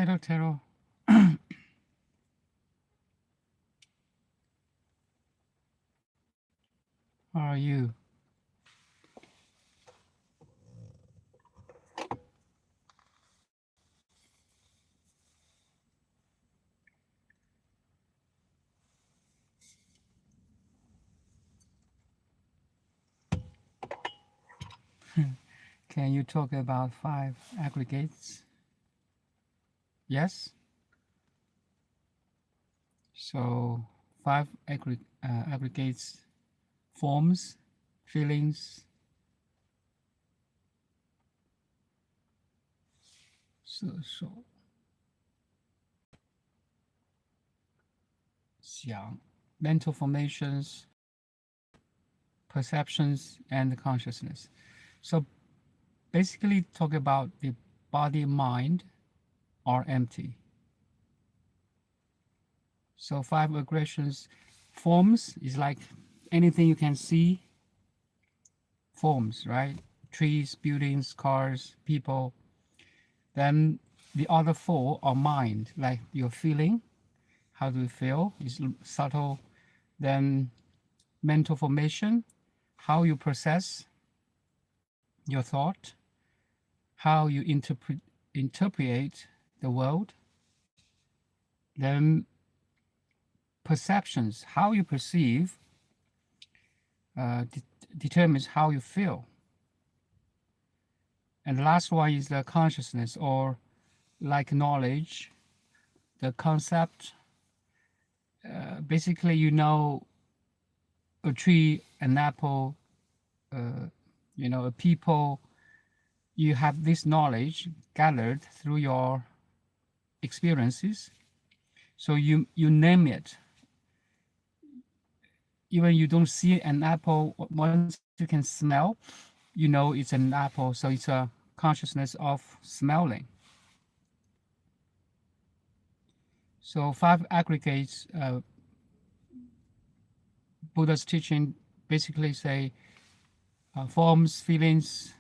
Hello, Taro. How are you? Can you talk about five aggregates? Yes? So, five aggregates: forms, feelings, 色受 想 mental formations, perceptions, and consciousness. So basically talk about the body, mind are empty. So five aggregations: forms is like anything you can see, forms, right? Trees, buildings, cars, people. Then the other four are mind, like your feeling. How do you feel? Is subtle. Then mental formation, how you process your thought, how you interpret the world. Then perceptions, how you perceive, determines how you feel. And the last one is the consciousness, or like knowledge, the concept. Basically, you know a tree, an apple, a people. You have this knowledge gathered through your experiences. So you name it. Even you don't see an apple, once you can smell, you know it's an apple. So it's a consciousness of smelling. So five aggregates, Buddha's teaching basically say forms, feelings,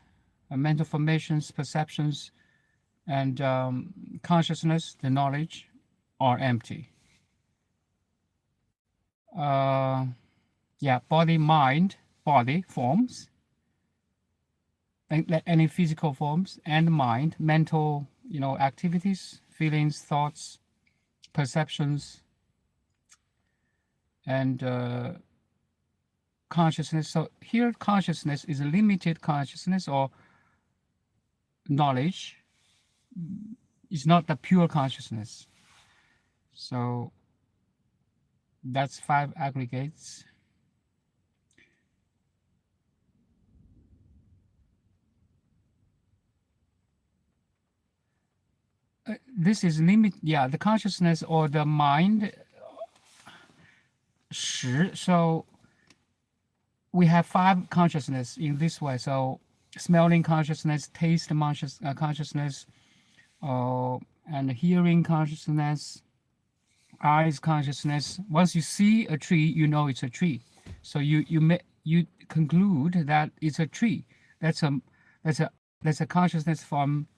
mental formations, perceptions, and consciousness, the knowledge, are empty. Body, mind, body, forms, any physical forms, and mind, mental, activities, feelings, thoughts, perceptions, and consciousness. So here, consciousness is a limited consciousness or knowledge. It's not the pure consciousness. So that's five aggregates. This is limit. Yeah, the consciousness or the mind. 识. So we have five consciousness in this way. So smelling consciousness, taste consciousness, and hearing consciousness, eyes consciousness. Once you see a tree, you know it's a tree. So you conclude that it's a tree. That's a consciousness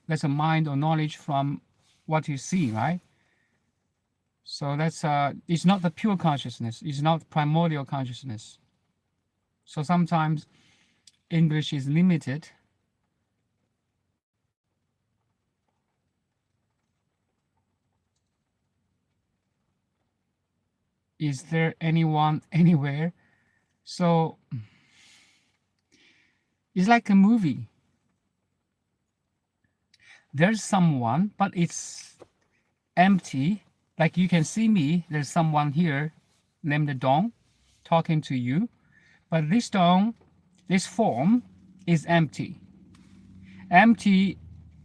that's a mind or knowledge from what you see, right? So that's it's not the pure consciousness. It's not primordial consciousness. So sometimes English is limited. Is there anyone anywhere? So it's like a movie. There's someone, but it's empty. Like you can see me, there's someone here named Dong talking to you. But this Dong, this form is empty. Empty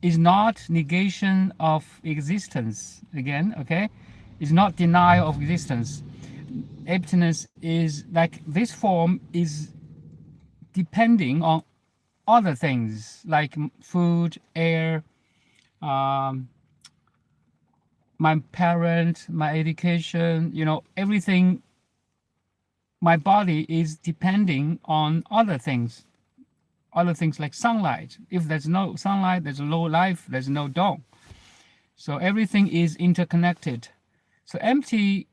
is not negation of existence again, okay? It's not denial of existence. Emptiness is like this form is depending on other things like food, air, my parent, my education, everything. My body is depending on other things like sunlight. If there's no sunlight, there's no life, there's no dawn. So everything is interconnected. So emptiness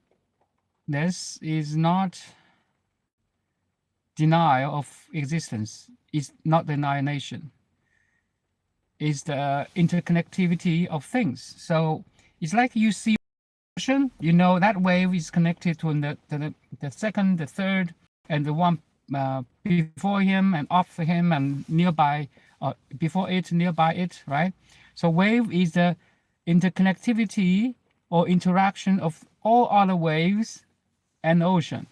is not denial of existence. It's not annihilation. It's the interconnectivity of things. So it's like you see ocean, you know that wave is connected to the second, the third, and the one before him and after him and nearby, before it, nearby it, right? So wave is the interconnectivity or interaction of all other waves and ocean.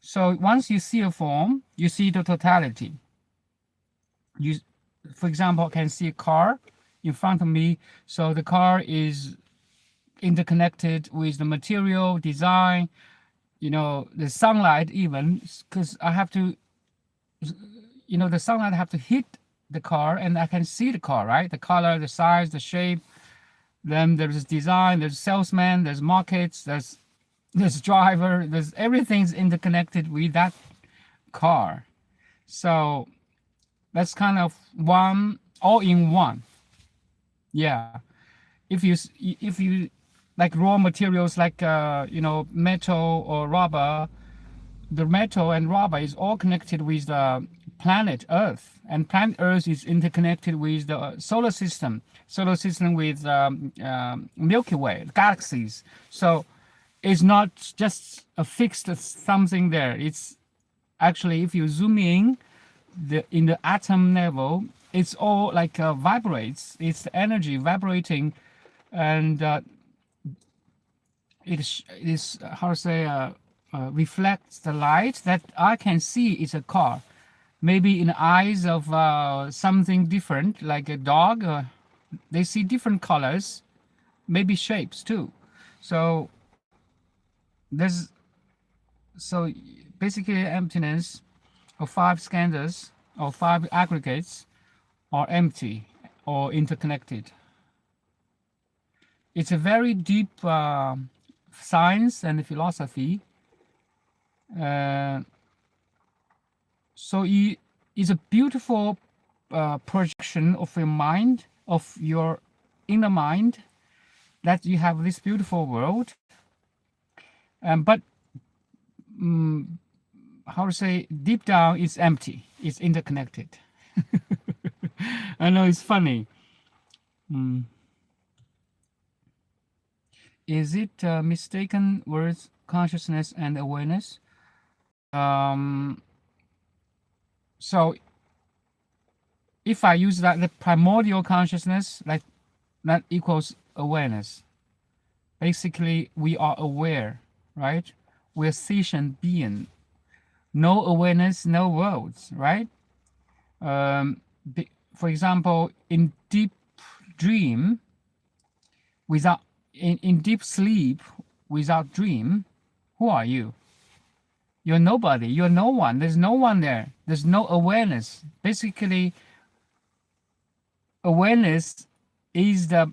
So once you see a form, you see the totality. You, for example, can see a car in front of me. So the car is interconnected with the material, design, the sunlight even, because I have to, the sunlight have to hit the car and I can see the car, right? The color, the size, the shape. Then there's design, there's salesman, there's markets, there's driver, there's everything's interconnected with that car. So that's kind of one, all in one. Yeah. If you like raw materials like metal or rubber, the metal and rubber is all connected with the planet Earth, and planet Earth is interconnected with the solar system with Milky Way, galaxies. So it's not just a fixed something there. It's actually, if you zoom in the atom level, it's all like vibrates. It's the energy vibrating, and it is how to say reflects the light that I can see is a car. Maybe in the eyes of something different, like a dog, they see different colors, maybe shapes too. So so basically emptiness of 5 scandals or 5 aggregates are empty or interconnected. It's a very deep science and philosophy. So it's a beautiful projection of your mind, of your inner mind, that you have this beautiful world. But how to say, deep down it's empty, it's interconnected. I know it's funny. Is it mistaken words, consciousness and awareness? So if I use that, the primordial consciousness, like that equals awareness. Basically, we are aware, right? We're sentient being. No awareness, no worlds, right? For example, in deep dream, in deep sleep, without dream, who are you? You're nobody. You're no one. There's no one there. There's no awareness. Basically, awareness is the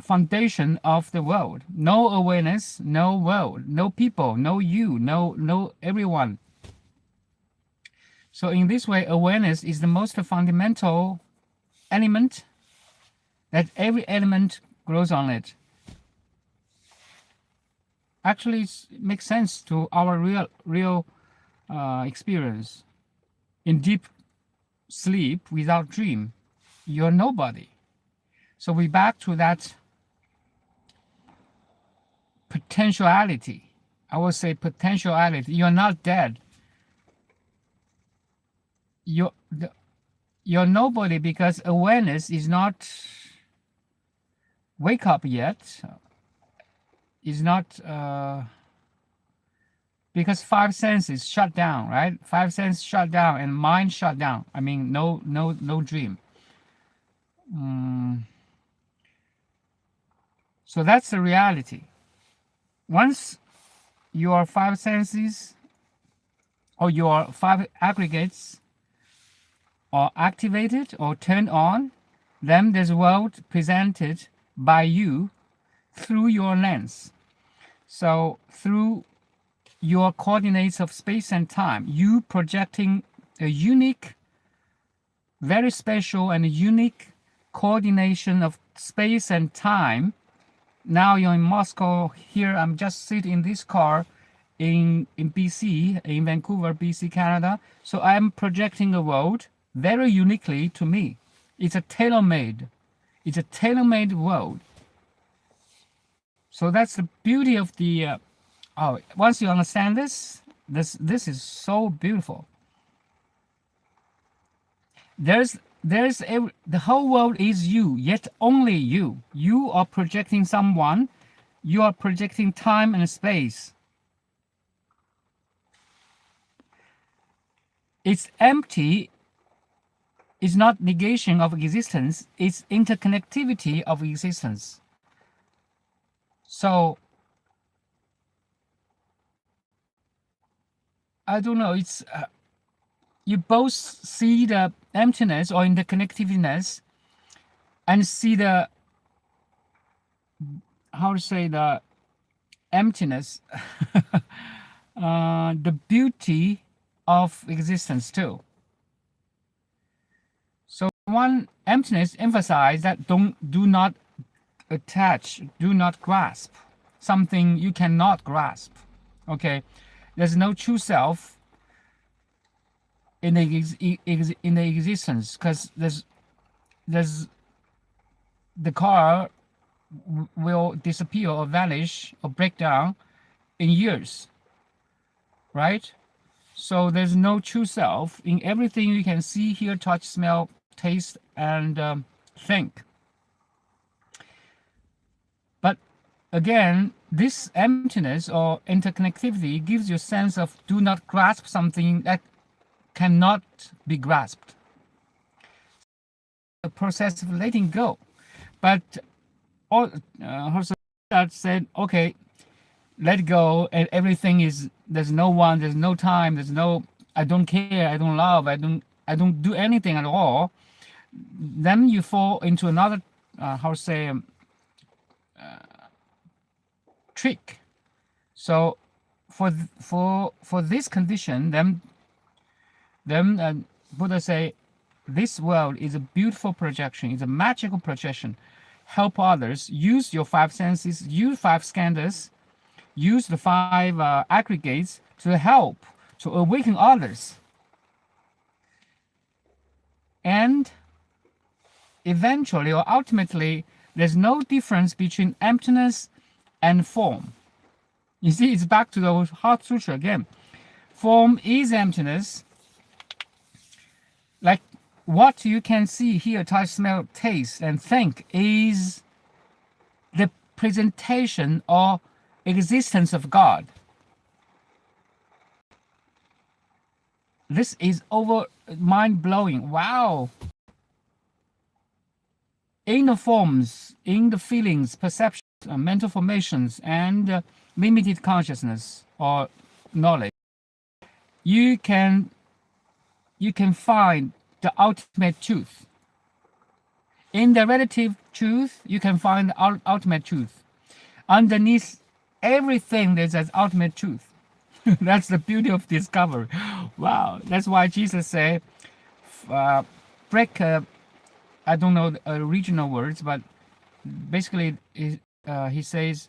foundation of the world. No awareness, no world, no people, no you, no everyone. So in this way, awareness is the most fundamental element, that every element grows on it. Actually, it makes sense to our real experience. In deep sleep without dream, you're nobody. So we're back to that potentiality. I would say potentiality. You're not dead. You're nobody, because awareness is not wake up yet. Is not because 5 senses shut down, right? 5 senses shut down and mind shut down. I mean, no dream. So that's the reality. Once your 5 senses or your 5 aggregates are activated or turned on, then there's a world presented by you through your lens. So through your coordinates of space and time, you projecting a unique, very special and unique coordination of space and time. Now you're in Moscow. Here I'm just sitting in this car in BC, in Vancouver, BC, Canada. So I'm projecting the world very uniquely to me. It's a tailor-made. It's a tailor-made world. So that's the beauty of the. Once you understand this is so beautiful. The whole world is you, yet only you. You are projecting someone. You are projecting time and space. It's empty. It's not negation of existence. It's interconnectivity of existence. So I don't know. It's you both see the emptiness or interconnectiveness, and see the the emptiness, the beauty of existence too. So one emptiness emphasizes that do not attach, do not grasp something you cannot grasp. Okay, there's no true self in the existence, because there's the car will disappear or vanish or break down in years, right? So there's no true self in everything you can see, hear, touch, smell, taste, and think. But again, this emptiness or interconnectivity gives you a sense of do not grasp something that cannot be grasped. The process of letting go. But that said, okay, let go, and everything is, there's no one, there's no time, there's no, I don't care, I don't love, I don't do anything at all. Then you fall into another trick. So for this condition, then Buddha say, this world is a beautiful projection, it's a magical projection. Help others, use your five senses, use five skandhas, use the five aggregates to help, to awaken others. And eventually or ultimately, there's no difference between emptiness and form. You see, it's back to the Heart Sutra again. Form is emptiness, like what you can see, hear, touch, smell, taste, and think is the presentation or existence of God. This is mind-blowing. Wow. In the forms, in the feelings, perceptions, mental formations, and limited consciousness or knowledge, you can find the ultimate truth. In the relative truth, you can find the ultimate truth. Underneath everything, there's an ultimate truth. That's the beauty of discovery. Wow. That's why Jesus said, break, I don't know the original words, but basically he says,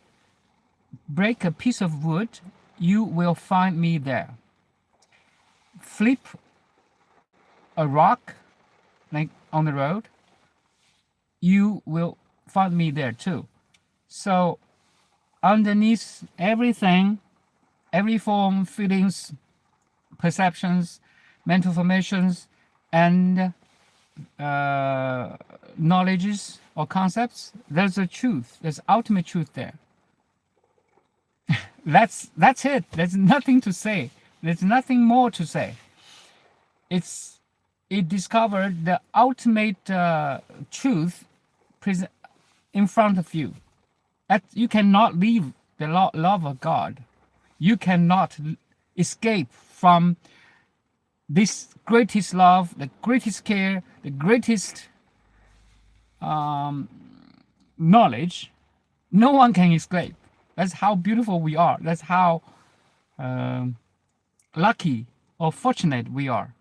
break a piece of wood, you will find me there. Flip a rock, like on the road, you will find me there too. So underneath everything, every form, feelings, perceptions, mental formations, and knowledges or concepts, there's a truth, there's ultimate truth there. That's it. There's nothing to say. There's nothing more to say. It discovered the ultimate truth in front of you. That you cannot leave the love of God. You cannot escape from this greatest love, the greatest care, the greatest knowledge. No one can escape. That's how beautiful we are. That's how lucky or fortunate we are.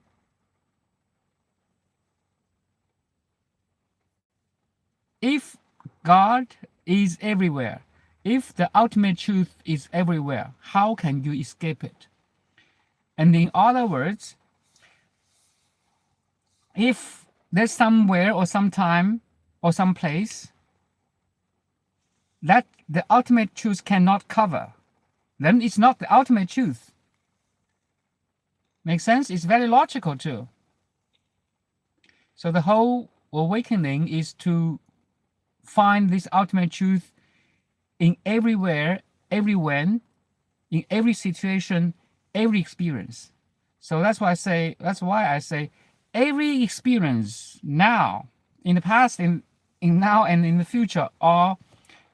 if God is everywhere, if the ultimate truth is everywhere, how can you escape it? And in other words, if there's somewhere or sometime or some place that the ultimate truth cannot cover, then it's not the ultimate truth. Make sense? It's very logical too. So the whole awakening is to find this ultimate truth in everywhere, everywhen, in every situation, every experience. So that's why I say every experience now, in the past, in now and in the future are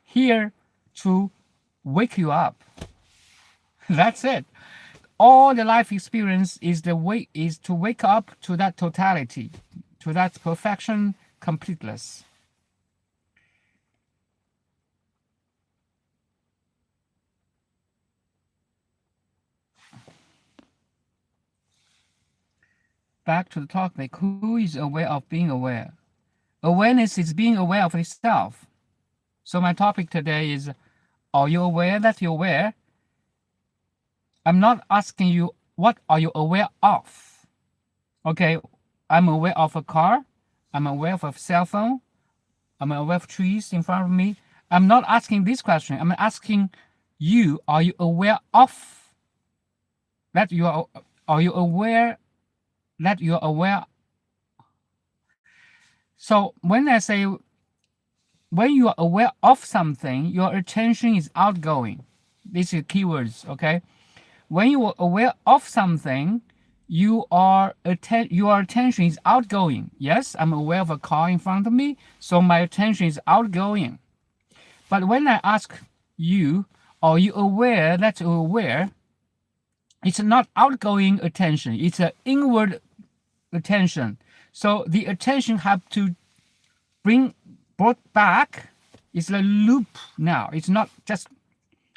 here to wake you up. That's it. All the life experience is to wake up to that totality, to that perfection, completeness. Back to the topic, who is aware of being aware? Awareness is being aware of itself. So my topic today is, are you aware that you're aware? I'm not asking you, what are you aware of? Okay, I'm aware of a car. I'm aware of a cell phone. I'm aware of trees in front of me. I'm not asking this question. I'm asking you, are you aware of that are you aware that you're aware? So when I say, when you are aware of something, your attention is outgoing. These are keywords, okay? When you are aware of something, your attention is outgoing. Yes, I'm aware of a car in front of me, so my attention is outgoing. But when I ask you, are you aware that you're aware? It's not outgoing attention. It's an inward attention. So the attention have to brought back. It's a loop now. It's not just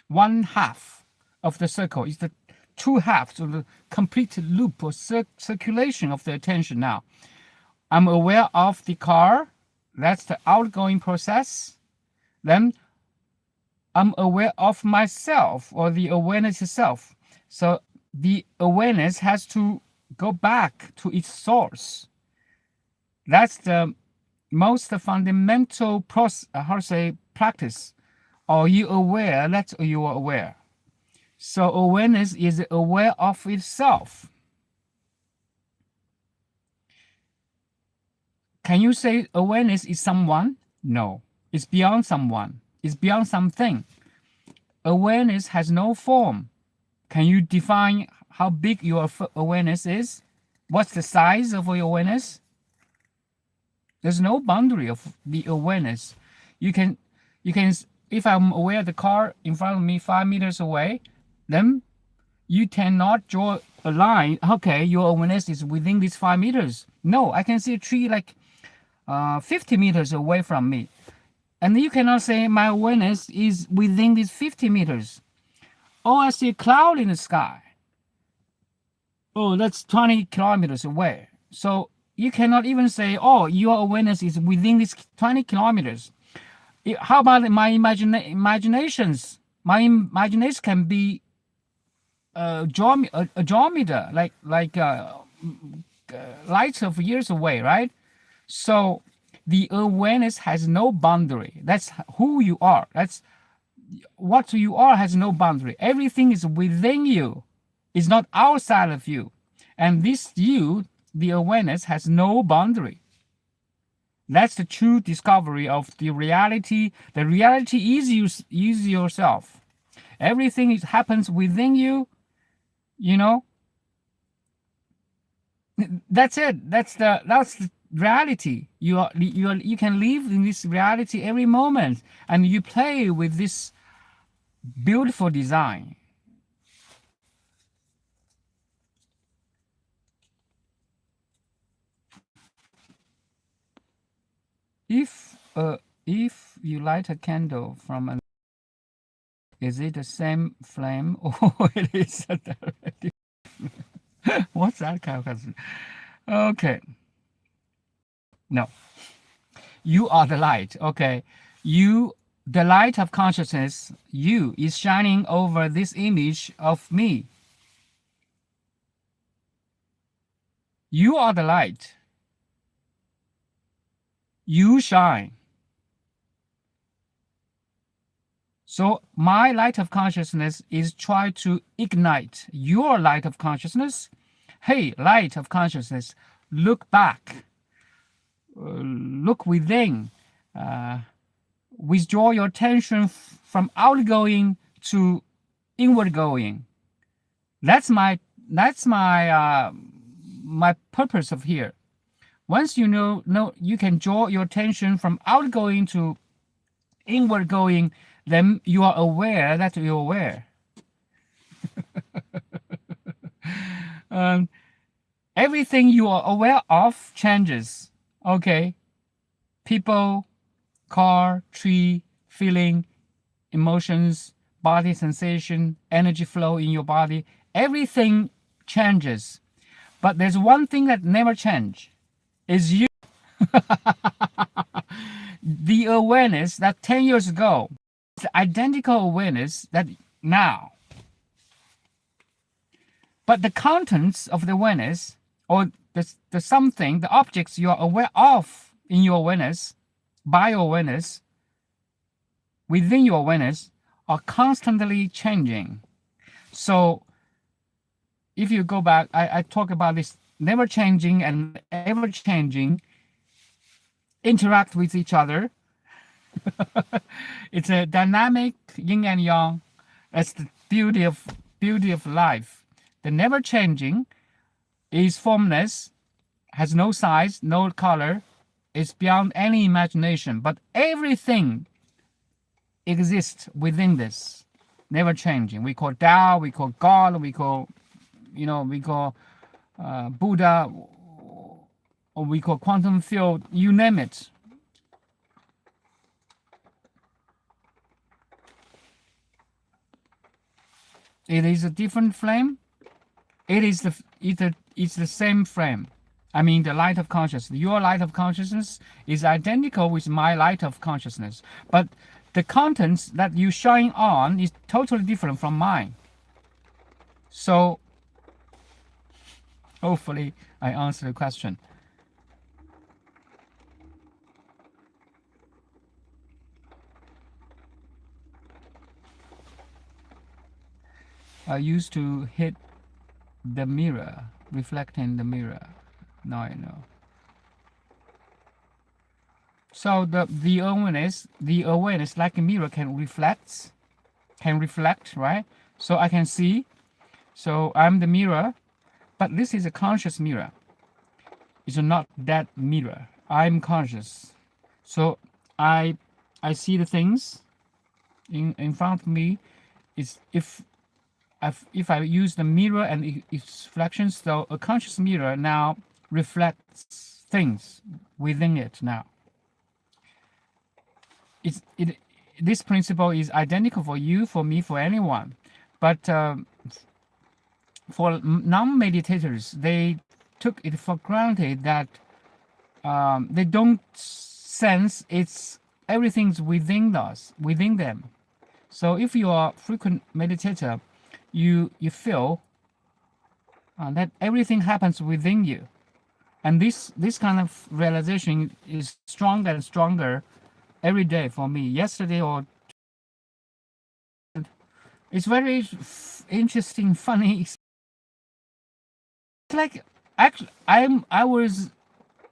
one half of the circle. It's the two halves of the complete loop or circulation of the attention now. I'm aware of the car. That's the outgoing process. Then I'm aware of myself, or the awareness itself. So the awareness has to go back to its source. That's the most fundamental practice. Are you aware that you are aware? So awareness is aware of itself. Can you say awareness is someone? No, it's beyond someone. It's beyond something. Awareness has no form. Can you define how big your awareness is? What's the size of your awareness? There's no boundary of the awareness. You can, if I'm aware of the car in front of me 5 meters away, then you cannot draw a line. Okay, your awareness is within these 5 meters. No, I can see a tree like 50 meters away from me. And you cannot say my awareness is within these 50 meters. Oh, I see a cloud in the sky. Oh, that's 20 kilometers away. So you cannot even say, oh, your awareness is within these 20 kilometers. How about my imaginations? My imagination can be a geometer, like lights of years away, right? So the awareness has no boundary. That's who you are. That's what you are, has no boundary. Everything is within you. It's not outside of you. And this you, the awareness, has no boundary. That's the true discovery of the reality. The reality is yourself. Everything happens within you, you know. That's it. That's the reality. You can live in this reality every moment, and you play with this beautiful design. If you light a candle from an, is it the same flame or it is a direct? What's that kind of question? Okay. No. You are the light. Okay. You, the light of consciousness, you is shining over this image of me. You are the light. You shine. So my light of consciousness is try to ignite your light of consciousness. Hey, light of consciousness, look back, look within, withdraw your attention from outgoing to inward going. That's my my purpose of here. Once you know you can draw your attention from outgoing to inward going, then you are aware that you're aware. Everything you are aware of changes. Okay, people, car, tree, feeling, emotions, body sensation, energy flow in your body. Everything changes. But there's one thing that never changes, is you. The awareness that 10 years ago, the identical awareness that now. But the contents of the awareness, or the something, the objects you are aware of in your awareness, by your awareness, within your awareness, are constantly changing. So if you go back, I talk about this never changing and ever changing interact with each other. It's a dynamic yin and yang. That's the beauty of life. The never changing is formless, has no size, no color, is beyond any imagination. But everything exists within this never changing. We call Tao, we call God, we call Buddha, or we call quantum field. You name it. It is a different flame. It is it's the same flame. I mean, the light of consciousness. Your light of consciousness is identical with my light of consciousness, but the contents that you shine on is totally different from mine. So, hopefully, I answered the question. I used to hit the mirror, reflecting the mirror. Now I know. So the awareness like a mirror can reflect, right? So I can see. So I'm the mirror, but this is a conscious mirror. It's not that mirror. I'm conscious. So I see the things in front of me. Is if I use the mirror and its reflections, so a conscious mirror now reflects things within it now. This principle is identical for you, for me, for anyone. But for non-meditators, they took it for granted that they don't sense everything's within us, within them. So if you are a frequent meditator, you feel that everything happens within you, and this kind of realization is stronger and stronger every day for me. Yesterday or it's very interesting, funny. It's like actually I was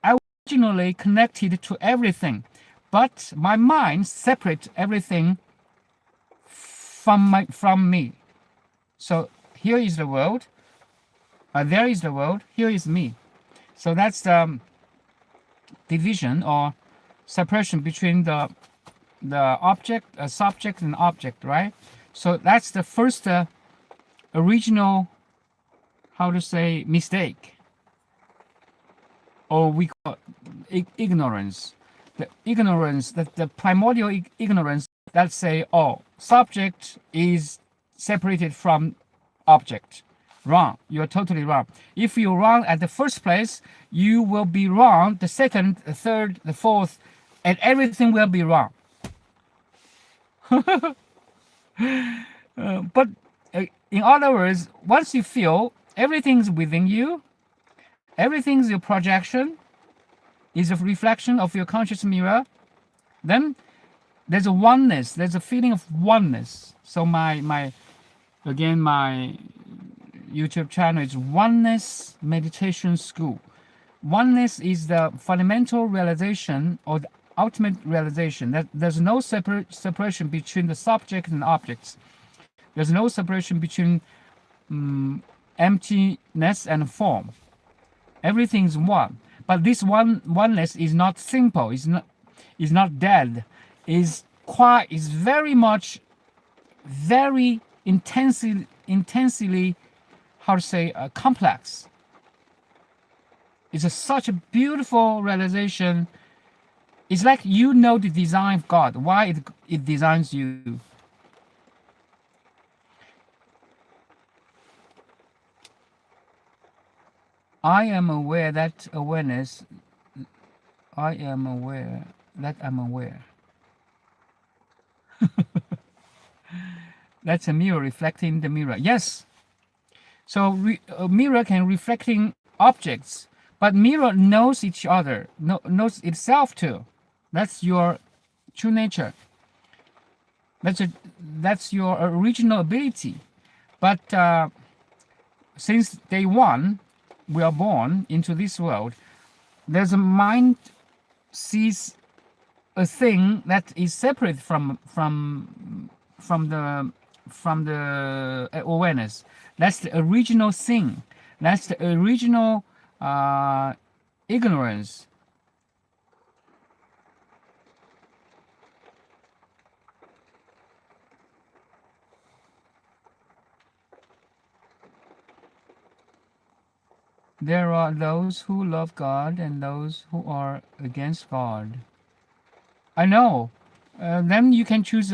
originally connected to everything, but my mind separates everything from me. So here is the world, there is the world, here is me. So that's the division or separation between the object, subject and object, right? So that's the first original, how to say, mistake, or we call ignorance. The ignorance, the primordial ignorance that say, oh, subject is separated from object. Wrong. You're totally wrong. If you're wrong at the first place, you will be wrong the second, the third, the fourth, and everything will be wrong. But in other words, once you feel everything's within you, everything's your projection, is a reflection of your conscious mirror, then there's a oneness, there's a feeling of oneness. So my YouTube channel is Oneness Meditation School. Oneness is the fundamental realization or the ultimate realization that there's no separation between the subject and objects. There's no separation between emptiness and form. Everything's one. But this oneness is not simple. Is not dead. Is very much, very intensely, how to say, complex. It's such a beautiful realization. It's like you know the design of God, why it designs you. I am aware that awareness. I am aware that I'm aware. That's a mirror reflecting the mirror. Yes. So a mirror can reflecting objects, but mirror knows each other, knows itself too. That's your true nature. That's your original ability. But since day one, we are born into this world. There's a mind sees a thing that is separate from the awareness. That's the original thing. That's the original ignorance. There are those who love God and those who are against God. I know. Then you can choose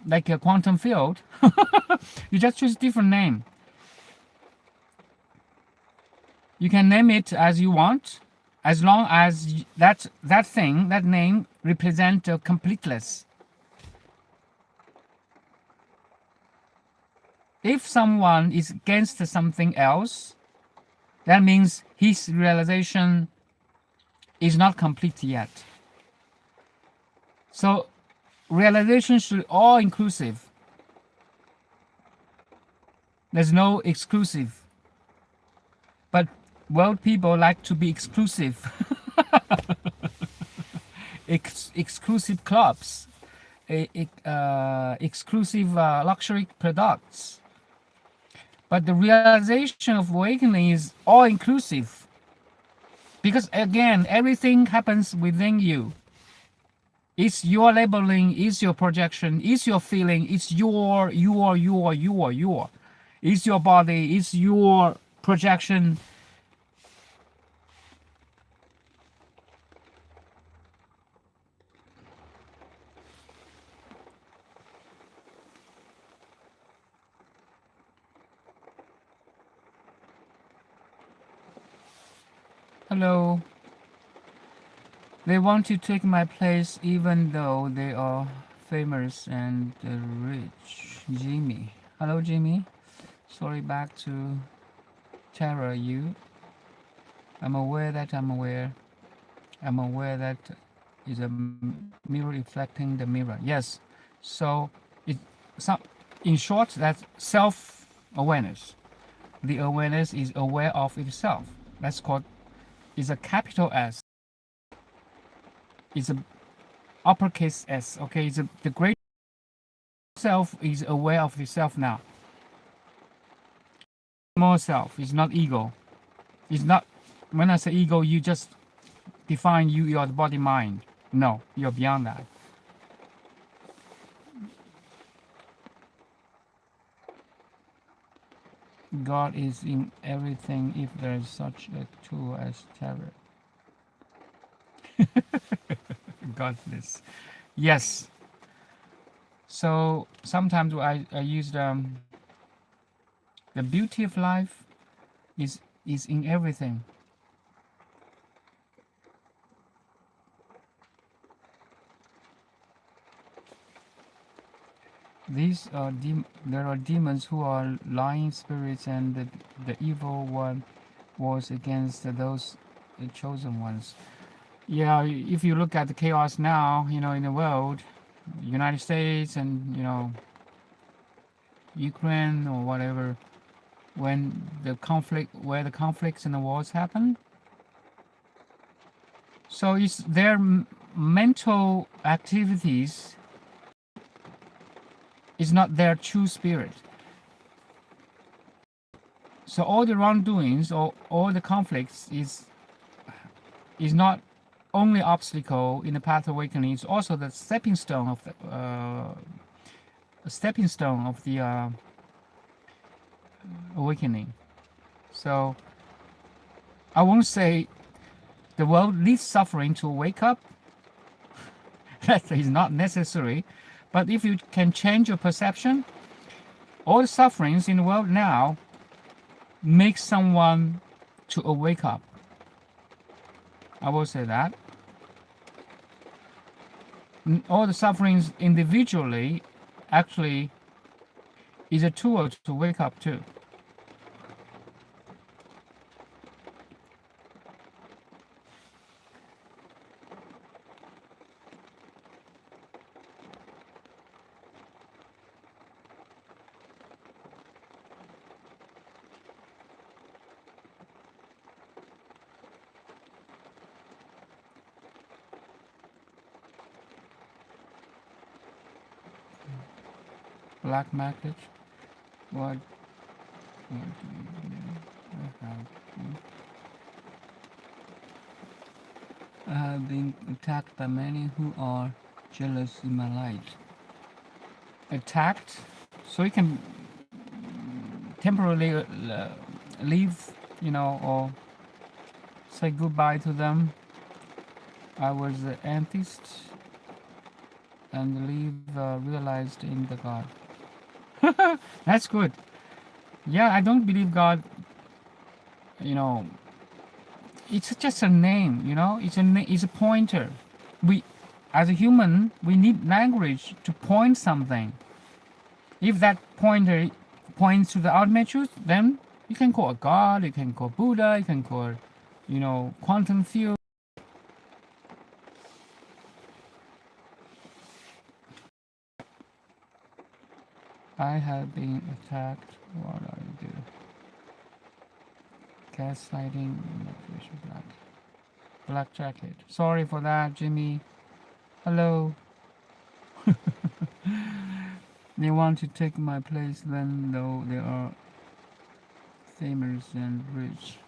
like a quantum field. You just choose different name. You can name it as you want, as long as that name represents a completeness. If someone is against something else, that means his realization is not complete yet. So realization should be all inclusive. There's no exclusive. But world people like to be exclusive. Exclusive clubs, exclusive luxury products. But the realization of awakening is all inclusive. Because again, everything happens within you. It's your labeling, it's your projection, it's your feeling, it's your. It's your body, it's your projection. Hello. They want to take my place even though they are famous and rich. Jimmy. Hello, Jimmy. Sorry, back to terror you. I'm aware that I'm aware. I'm aware that is a mirror reflecting the mirror. Yes. So in short, that's self-awareness. The awareness is aware of itself. That's called, is a capital S. It's a uppercase S. Okay, the great self is aware of itself now. Small self is not ego. It's not, when I say ego, you just define you are the body mind. No, you're beyond that. God is in everything if there is such a tool as terror. Godless. Yes. So sometimes I use the beauty of life is in everything. These are there are demons who are lying spirits, and the evil one wars against those chosen ones. Yeah, if you look at the chaos now, in the world, United States and Ukraine or whatever, when where the conflicts and the wars happen, so it's their mental activities is not their true spirit. So all the wrongdoings or all the conflicts is not only obstacle in the path of awakening. It's also the stepping stone of the awakening. So I won't say the world needs suffering to wake up. That is not necessary. But if you can change your perception, all the sufferings in the world now make someone to wake up. I will say that. All the sufferings individually actually is a tool to wake up too. Black market. What do I have? I have been attacked by many who are jealous in my light. Attacked, so you can temporarily leave, or say goodbye to them. I was an atheist and realized in the God. That's good. Yeah, I don't believe God. It's just a name. It's a pointer. We, as a human, we need language to point something. If that pointer points to the ultimate truth, then you can call it God. You can call Buddha. You can call, quantum field. I have been attacked. What do I do? Gaslighting, black jacket. Sorry for that, Jimmy. Hello. They want to take my place then, though they are famous and rich.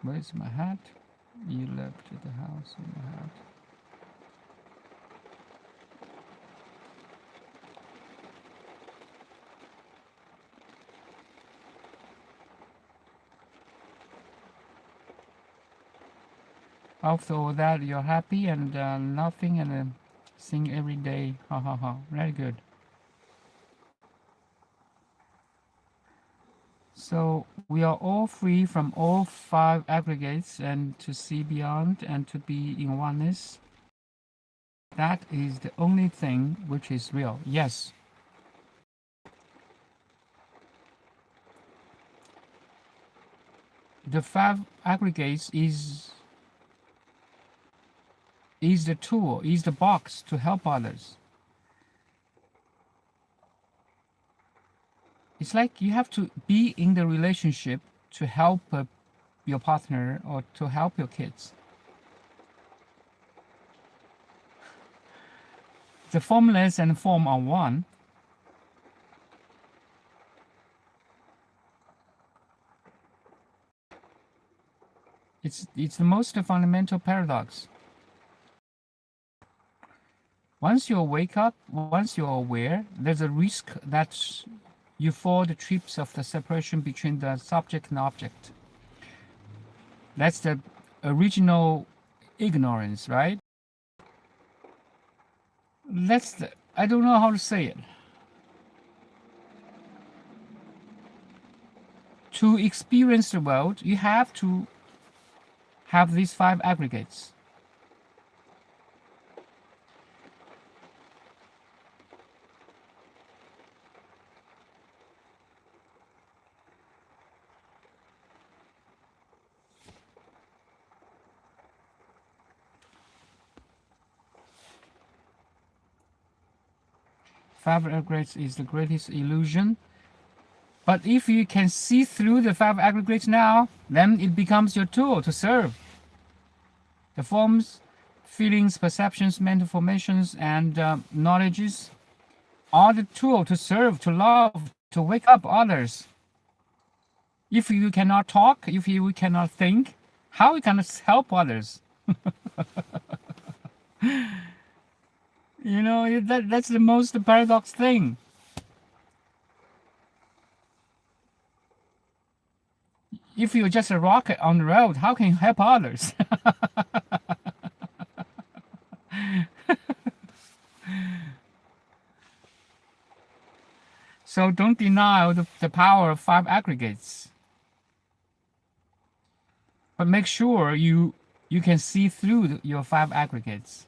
Where's my hat? You left the house with my hat. After all that, you're happy and laughing and sing every day. Ha ha ha. Very good. So we are all free from all 5 aggregates and to see beyond and to be in oneness. That is the only thing which is real. Yes. The 5 aggregates is the tool, is the box to help others. It's like you have to be in the relationship to help your partner or to help your kids. The formless and form are one. It's the most fundamental paradox. Once you wake up, once you're aware, there's a risk that you fall the trips of the separation between the subject and object. That's the original ignorance, right? I don't know how to say it. To experience the world, you have to have these 5 aggregates. Five aggregates is the greatest illusion. But if you can see through the five aggregates now, then it becomes your tool to serve. The forms, feelings, perceptions, mental formations, and knowledges are the tool to serve, to love, to wake up others. If you cannot talk, if you cannot think, how you can help others? You know, that's the most paradox thing. If you're just a rocket on the road, how can you help others? So don't deny the power of five aggregates. But make sure you can see through your five aggregates.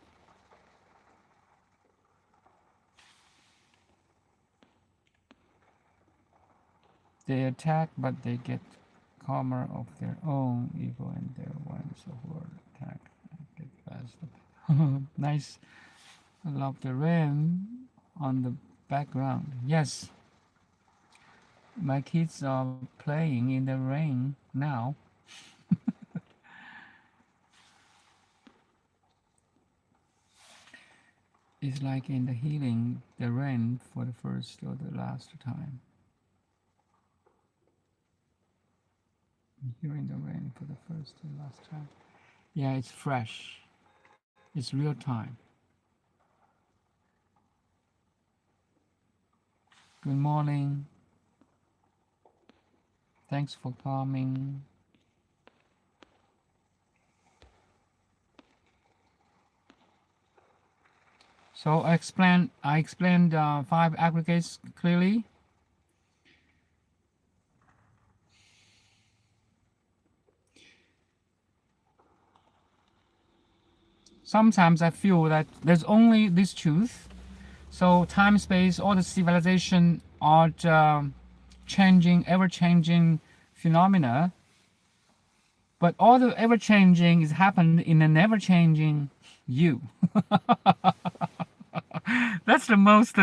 They attack, but they get karma of their own evil, and their ones who are attacked get fast. Nice. I love the rain on the background. Yes, my kids are playing in the rain now. It's like in the healing the rain for the first or the last time. Hearing the rain for the first or last time. Yeah, it's fresh. It's real time. Good morning. Thanks for coming. So I explained five aggregates clearly. Sometimes I feel that there's only this truth. So time, space, all the civilization are changing, ever-changing phenomena. But all the ever-changing is happened in a never-changing you. That's the most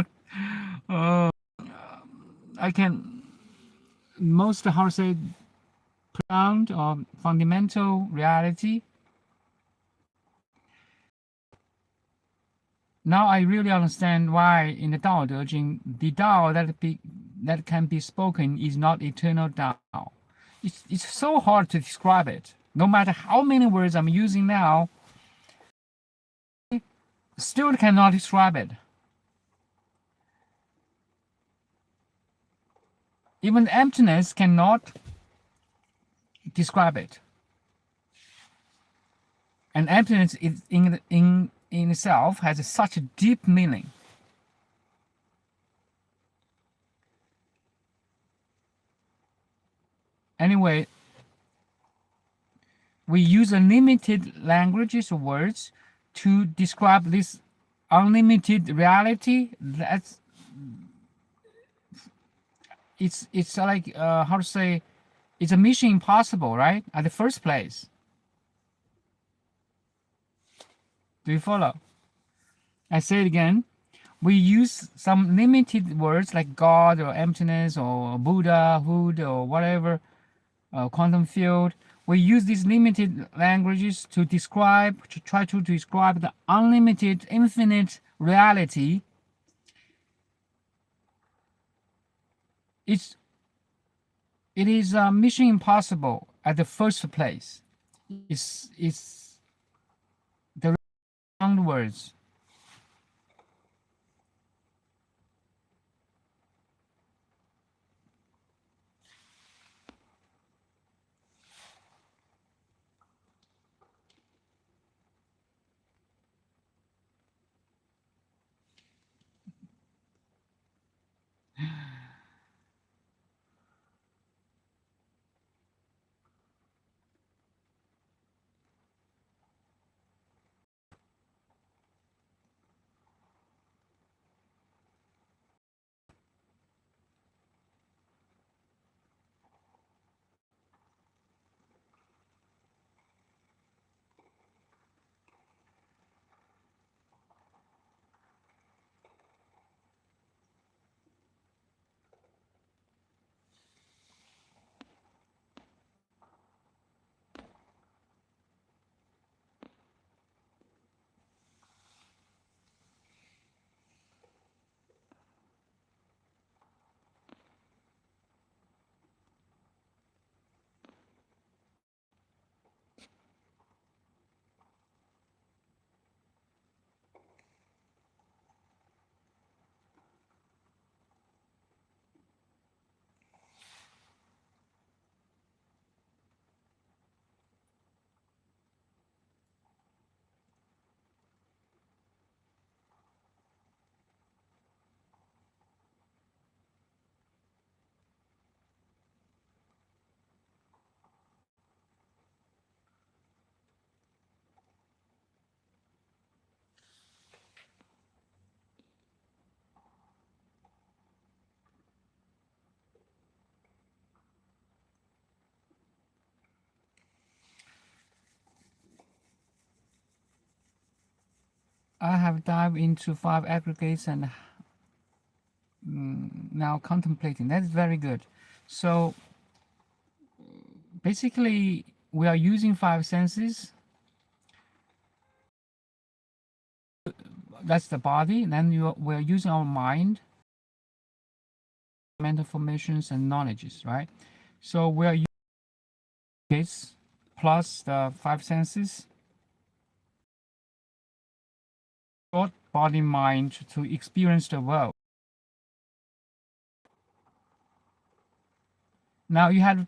I can most how to say profound or fundamental reality. Now I really understand why in the Tao Te Ching, the Tao that can be spoken is not eternal Tao. It's so hard to describe it. No matter how many words I'm using now, still cannot describe it. Even emptiness cannot describe it. And emptiness is in itself has such a deep meaning. Anyway, we use unlimited languages or words to describe this unlimited reality. It's like how to say, it's a mission impossible, right? At the first place. Do you follow? I say it again. We use some limited words like God or emptiness or Buddha, Hood or whatever, quantum field. We use these limited languages to try to describe the unlimited, infinite reality. It is a mission impossible at the first place. It's the wrong words. I have dived into 5 aggregates and now contemplating. That's very good. So basically, we are using 5 senses. That's the body. Then we're using our mind, mental formations, and knowledges, right? So we are using this plus the 5 senses, thought, body, mind to experience the world. Now you have to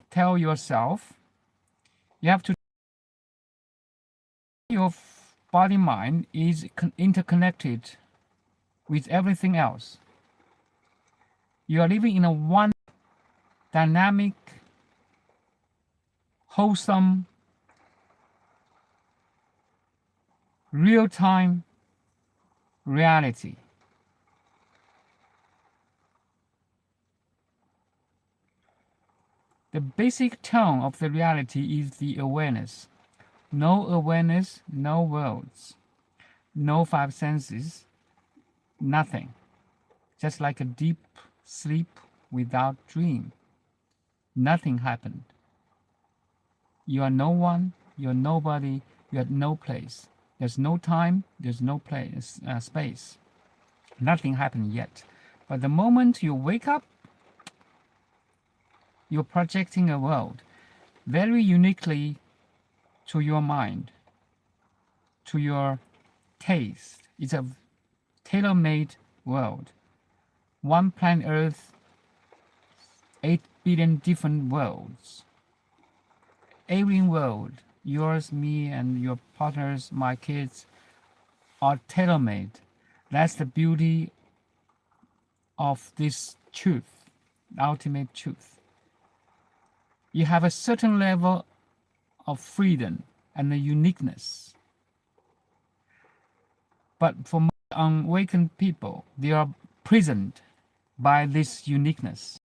tell yourself, you have to your body mind is interconnected with everything else. You are living in a one dynamic, wholesome, real-time reality. The basic tone of the reality is the awareness. No awareness, no worlds, no 5 senses, nothing. Just like a deep sleep without dream. Nothing happened. You are no one, you're nobody, you're at no place. There's no time, there's no place, space. Nothing happened yet. But the moment you wake up, you're projecting a world very uniquely to your mind, to your taste. It's a tailor-made world. One planet Earth, 8 billion different worlds. Alien world, yours, me, and your partners, my kids, are tailor-made. That's the beauty of this truth, ultimate truth. You have a certain level of freedom and the uniqueness. But for most unawakened people, they are prisoned by this uniqueness.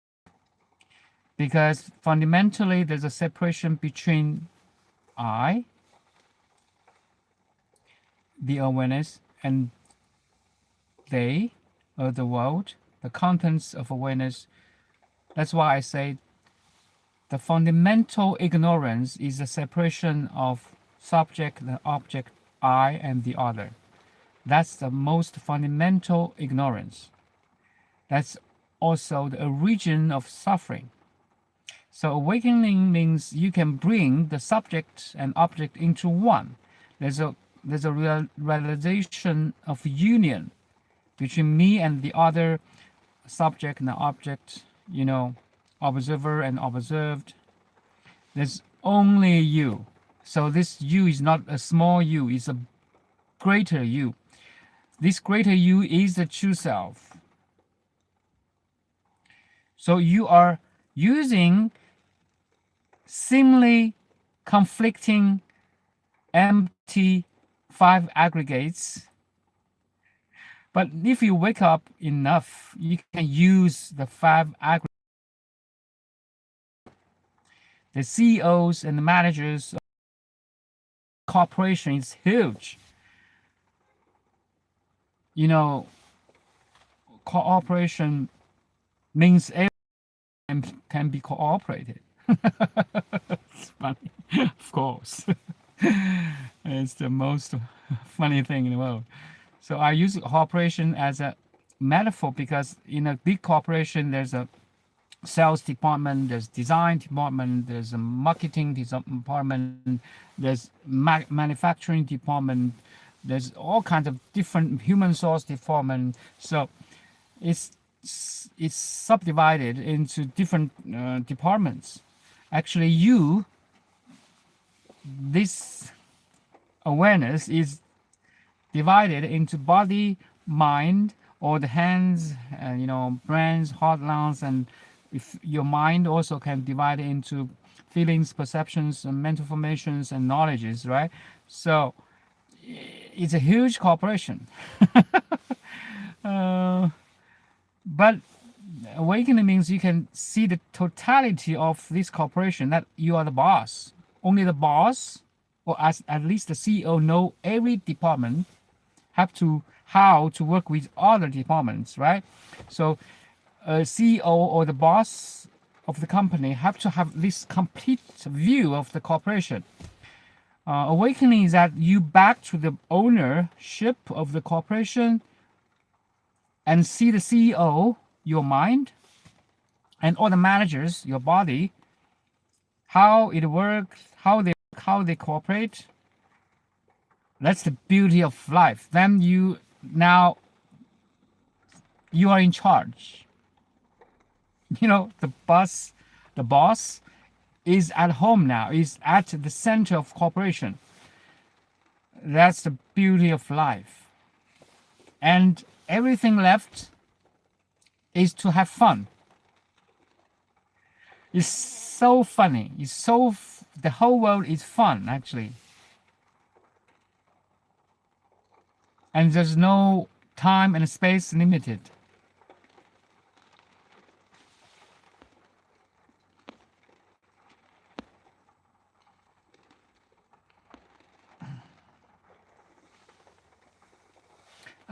Because fundamentally, there's a separation between I, the awareness, and they, or the world, the contents of awareness. That's why I say the fundamental ignorance is the separation of subject, the object, I, and the other. That's the most fundamental ignorance. That's also the origin of suffering. So awakening means you can bring the subject and object into one. There's a realization of union between me and the other subject and the object, observer and observed. There's only you. So this you is not a small you, it's a greater you. This greater you is the true self. So you are using seemingly conflicting, empty 5 aggregates. But if you wake up enough, you can use the 5 aggregates. The CEOs and the managers of corporation is huge. Cooperation means everyone can be cooperated. It's funny, of course. It's the most funny thing in the world. So I use cooperation as a metaphor because in a big corporation, there's a sales department, there's design department, there's a marketing department, there's manufacturing department, there's all kinds of different human source department. So it's subdivided into different departments. Actually, this awareness is divided into body, mind, or the hands, brains, heart, lungs, and if your mind also can divide it into feelings, perceptions, and mental formations and knowledges, right? So it's a huge corporation. But awakening means you can see the totality of this corporation, that you are the boss. Only the boss or as at least the CEO know every department have to how to work with other departments, right? So a CEO or the boss of the company have to have this complete view of the corporation. Awakening is that you back to the ownership of the corporation and see the CEO, your mind, and all the managers, your body, how it works, how they cooperate. That's the beauty of life. Then you now you are in charge. You know, the boss is at home now, is at the center of corporation. That's the beauty of life. And everything left is to have fun. It's so funny. The whole world is fun, actually. And there's no time and space limited.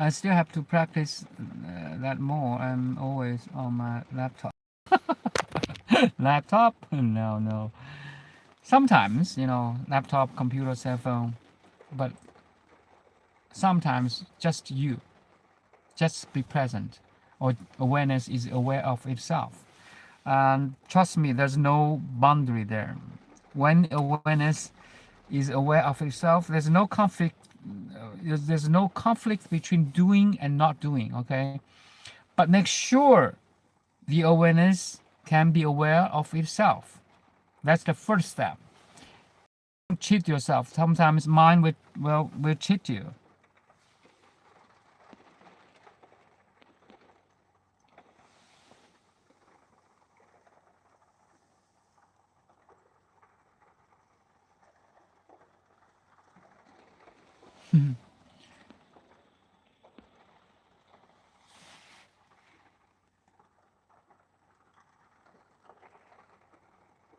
I still have to practice that more. I'm always on my laptop. Laptop? No. Sometimes, laptop, computer, cell phone, but sometimes just you. Just be present. Or awareness is aware of itself. And trust me, there's no boundary there. When awareness is aware of itself, there's no conflict. There's no conflict between doing and not doing. Okay, but make sure the awareness can be aware of itself. That's the first step. Don't cheat yourself. Sometimes mind will cheat you.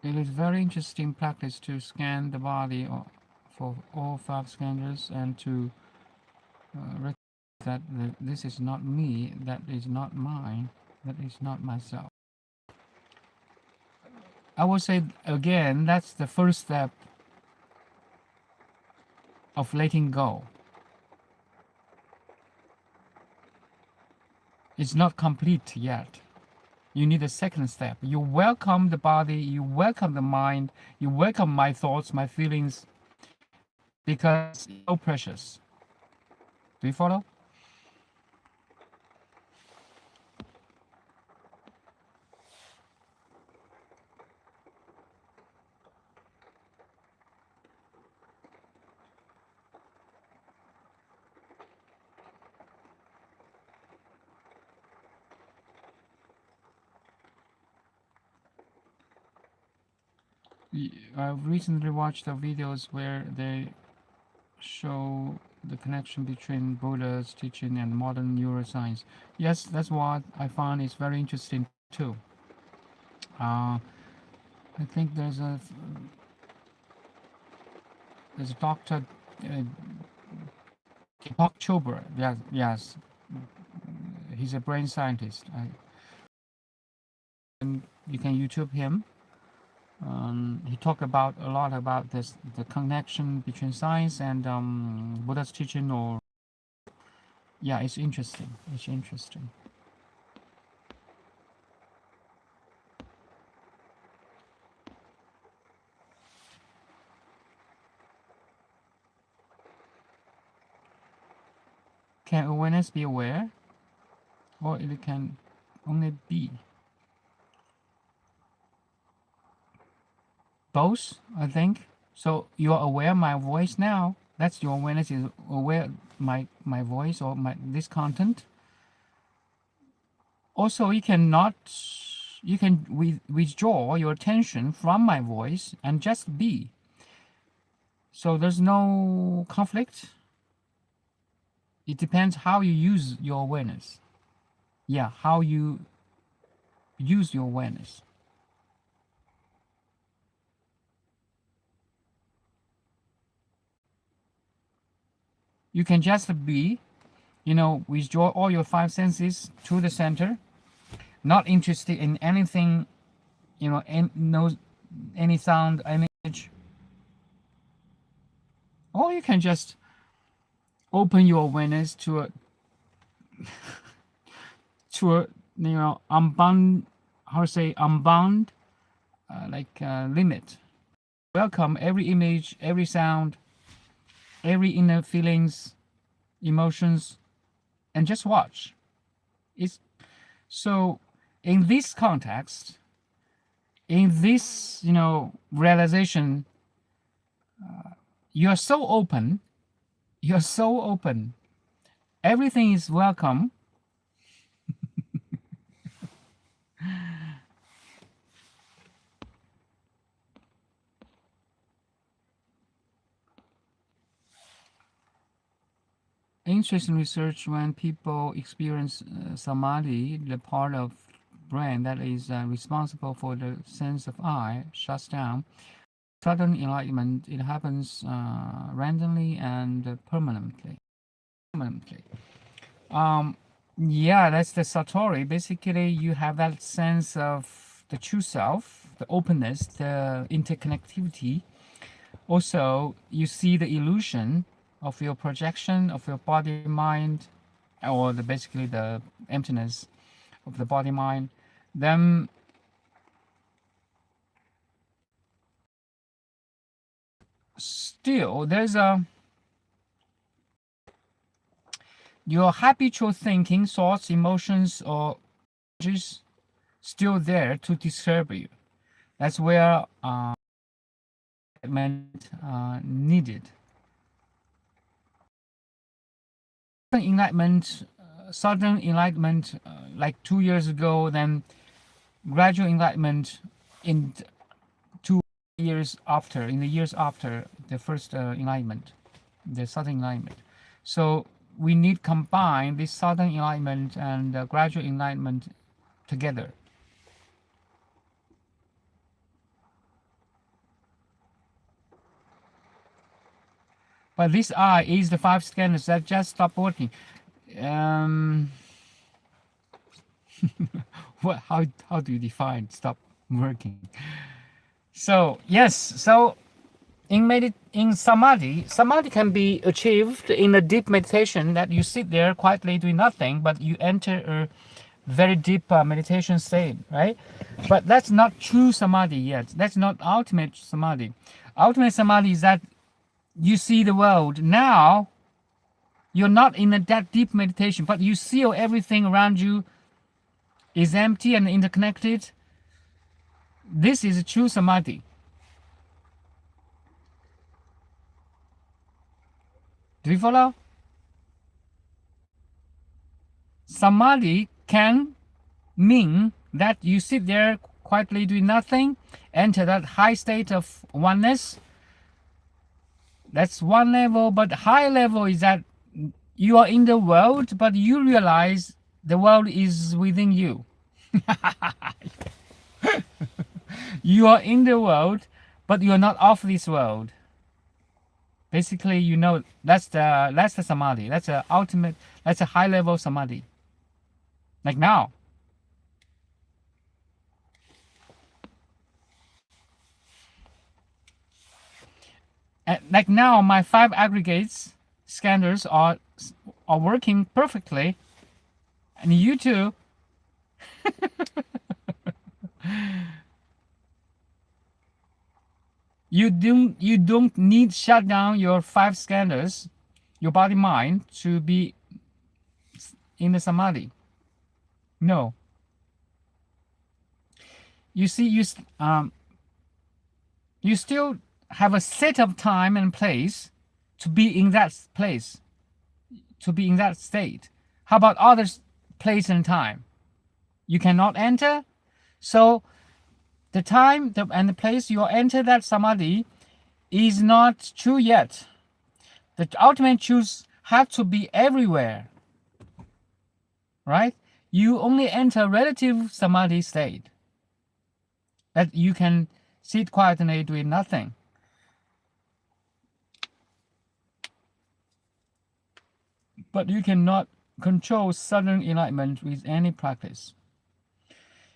It is very interesting practice to scan the body for all five scanners and to recognize that this is not me, that is not mine, that is not myself. I would say again, that's the first step of letting go. It's not complete yet. You need a second step. You welcome the body, you welcome the mind, you welcome my thoughts, my feelings, because it's so precious. Do you follow? I've recently watched the videos where they show the connection between Buddha's teaching and modern neuroscience. Yes, that's what I found is very interesting too. I think there's a doctor, Deepak Chopra. Yes, he's a brain scientist. And you can YouTube him. He talked about a lot about the connection between science and Buddha's teaching. Or yeah, it's interesting. It's interesting. Can awareness be aware, or it can only be? Both, I think. So you are aware of my voice now. That's your awareness is aware of my voice or this content. Also, you can withdraw your attention from my voice and just be. So there's no conflict. It depends how you use your awareness. Yeah, how you use your awareness. You can just be, withdraw all your five senses to the center, not interested in anything, no, any sound, any image. Or you can just open your awareness to a unbound, unbound, limit. Welcome every image, every sound, every inner feelings, emotions, and just watch. It's so in this context, in this realization, you're so open. You're so open. Everything is welcome. Interesting research when people experience samadhi, the part of brain that is responsible for the sense of I shuts down. Sudden enlightenment, it happens randomly and permanently. Yeah, that's the satori. Basically, you have that sense of the true self, the openness, the interconnectivity. Also, you see the illusion of your projection of your body mind, or basically the emptiness of the body mind. Then still there's your habitual thinking, thoughts, emotions, or just still there to disturb you. That's where needed. Sudden enlightenment, like 2 years ago, then gradual enlightenment in 2 years after, in the years after the first enlightenment, the sudden enlightenment. So we need combine this sudden enlightenment and gradual enlightenment together. But this I is the five scanners that just stop working. How do you define stop working? So yes, so in samadhi can be achieved in a deep meditation that you sit there quietly doing nothing, but you enter a very deep meditation state, right? But that's not true samadhi yet. That's not ultimate samadhi. Ultimate samadhi is that you see the world now. You're not in that deep meditation, but you see everything around you is empty and interconnected. This is a true samadhi. Do you follow? Samadhi can mean that you sit there quietly doing nothing, enter that high state of oneness. That's one level, but high level is that you are in the world, but you realize the world is within you. You are in the world, but you are not of this world. Basically, that's the samadhi. That's a ultimate. That's a high level samadhi. Like now. Like now, my 5 aggregates scanners are working perfectly, and you too. You don't need shut down your 5 scanners, your body mind, to be in the samadhi. No. You see, you still have a set of time and place to be in that place, to be in that state. How about other place and time? You cannot enter. So the time and the place you enter that samadhi is not true yet. The ultimate truth has to be everywhere. Right? You only enter relative samadhi state. That you can sit quietly doing nothing. But you cannot control sudden enlightenment with any practice.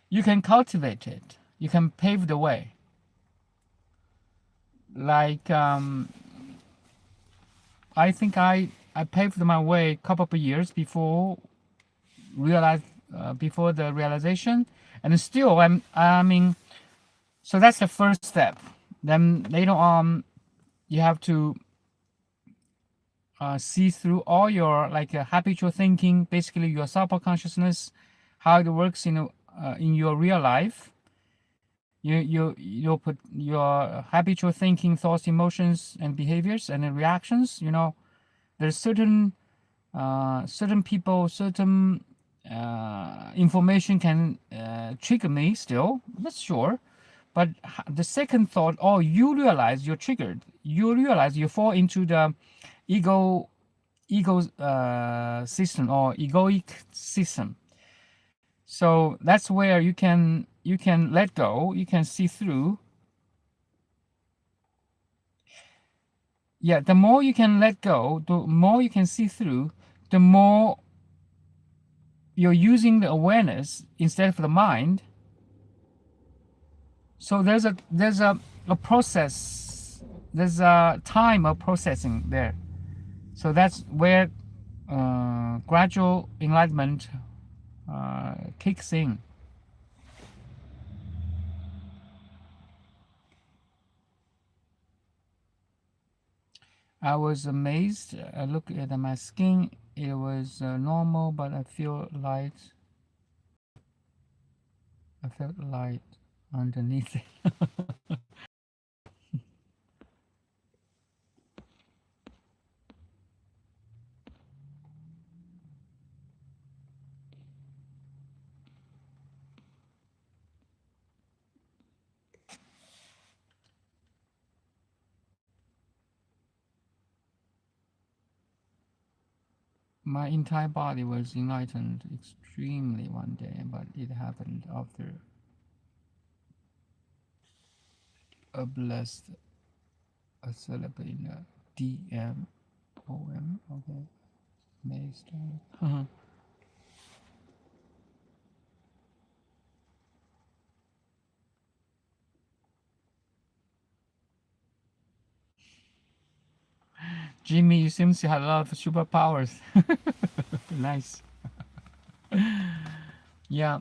You can cultivate it. You can pave the way. Like I think I paved my way a couple of years before before the realization, and still I mean, so that's the first step. Then later on, you have to see through all your like habitual thinking, basically your subconsciousness, how it works in your real life. You put your habitual thinking, thoughts, emotions, and behaviors, and then reactions. There's certain people, certain information can trigger me still. That's sure. But the second thought, oh, you realize you're triggered. You realize you fall into the ego system or egoic system. So that's where you can let go. You can see through. Yeah, the more you can let go, the more you can see through, the more you're using the awareness instead of the mind. So there's a process, there's a time of processing there. So that's where gradual enlightenment kicks in. I was amazed. I looked at my skin. It was normal, but I feel light. I felt light underneath it. My entire body was enlightened extremely one day, but it happened after a blessed a celebrating a DMOM. Okay, amazed. Jimmy, you seem to have a lot of superpowers. Nice. Yeah.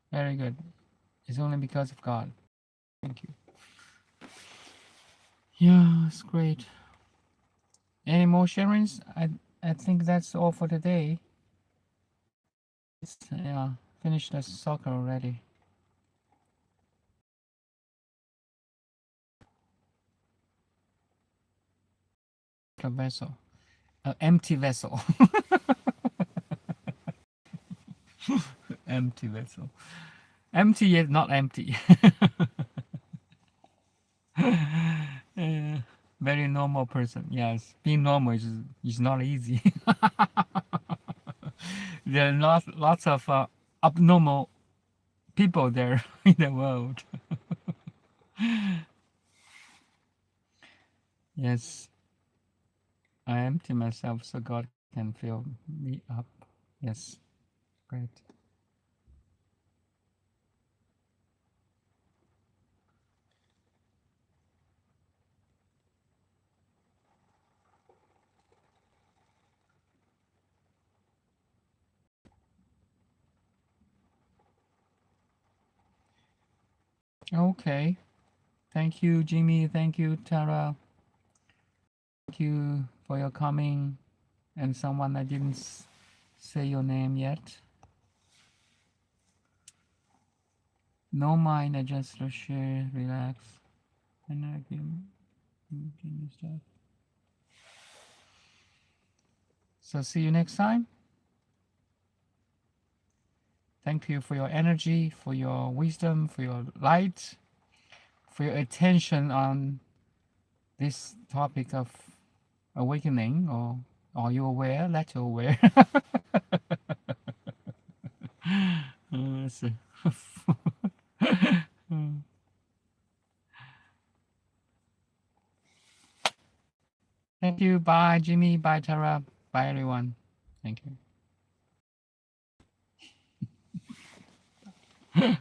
Very good. It's only because of God. Thank you. Yeah, it's great. Any more sharings? I think that's all for today. Yeah, finished the soccer already. A vessel, an empty vessel. Empty vessel. Empty yet not empty. Very normal person. Yes, being normal is not easy. There are lots of abnormal people there in the world. Yes, I empty myself so God can fill me up. Yes, great. Okay. Thank you, Jimmy. Thank you, Tara. Thank you for your coming. And someone I didn't say your name yet. No mind, I just share, relax, and I can stuff. So see you next time. Thank you for your energy, for your wisdom, for your light, for your attention on this topic of awakening or Are you aware? Let you aware. Let's see. Thank you. Bye, Jimmy. Bye, Tara. Bye, everyone. Thank you.